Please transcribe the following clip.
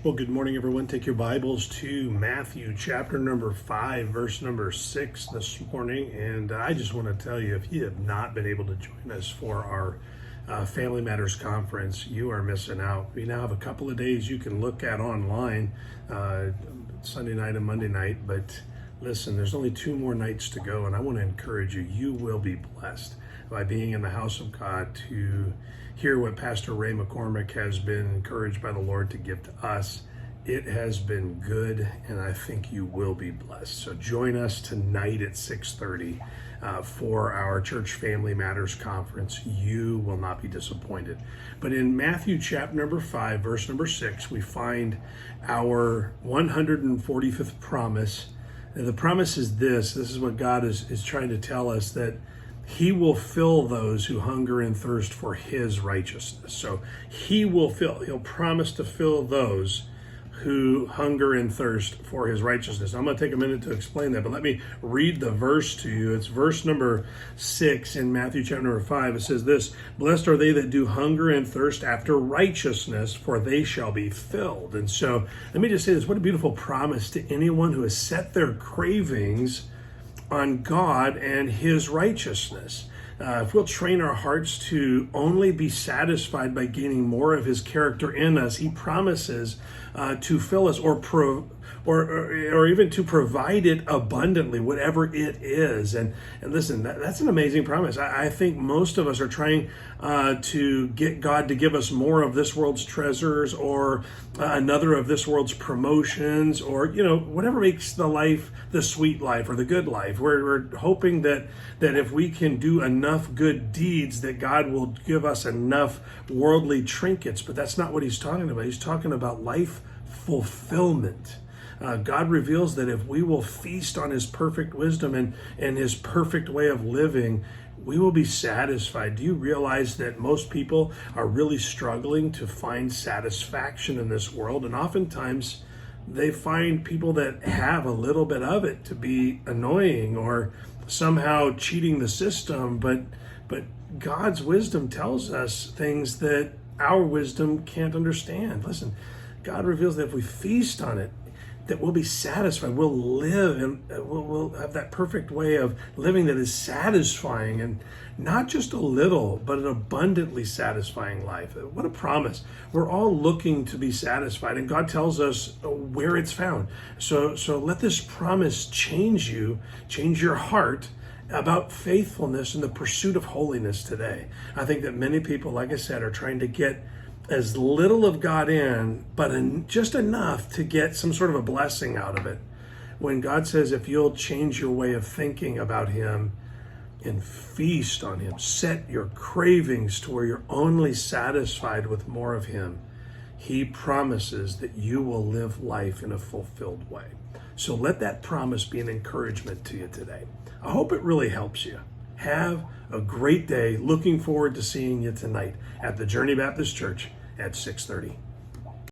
Well, good morning, everyone. Take your Bibles to Matthew chapter number 5, verse number 6 this morning. And I just want to tell you, if you have not been able to join us for our Family Matters Conference, you are missing out. We now have a couple of days you can look at online, Sunday night and Monday night. But listen, there's only 2 more nights to go, and I want to encourage you, you will be blessed by being in the house of God to hear what Pastor Ray McCormick has been encouraged by the Lord to give to us. It has been good, and I think you will be blessed. So join us tonight at 6:30 for our Church Family Matters Conference. You will not be disappointed. But in Matthew chapter number 5, verse number 6, we find our 145th promise. And the promise is this is what God is trying to tell us, that He will fill those who hunger and thirst for His righteousness. So He'll promise to fill those who hunger and thirst for His righteousness. I'm going to take a minute to explain that, but let me read the verse to you. It's verse number 6 in Matthew chapter number 5. It says this: "Blessed are they that do hunger and thirst after righteousness, for they shall be filled." And so let me just say this: what a beautiful promise to anyone who has set their cravings on God and His righteousness. If we'll train our hearts to only be satisfied by gaining more of His character in us, He promises to fill us or even to provide it abundantly, whatever it is. And listen, that's an amazing promise. I think most of us are trying to get God to give us more of this world's treasures, or another of this world's promotions, or whatever makes the sweet life or the good life. We're hoping that if we can do enough good deeds, that God will give us enough worldly trinkets. But that's not what He's talking about. He's talking about life fulfillment. God reveals that if we will feast on His perfect wisdom and His perfect way of living, we will be satisfied. Do you realize that most people are really struggling to find satisfaction in this world? And oftentimes they find people that have a little bit of it to be annoying or somehow cheating the system. But God's wisdom tells us things that our wisdom can't understand. Listen, God reveals that if we feast on it, that we'll be satisfied. We'll live, and we'll have that perfect way of living that is satisfying, and not just a little, but an abundantly satisfying life. What a promise. We're all looking to be satisfied, and God tells us where it's found. So let this promise change you, change your heart about faithfulness and the pursuit of holiness today. I think that many people, like I said, are trying to get as little of God in, but just enough to get some sort of a blessing out of it. When God says, if you'll change your way of thinking about Him and feast on Him, set your cravings to where you're only satisfied with more of Him, He promises that you will live life in a fulfilled way. So let that promise be an encouragement to you today. I hope it really helps you. Have a great day. Looking forward to seeing you tonight at the Journey Baptist Church at 6:30.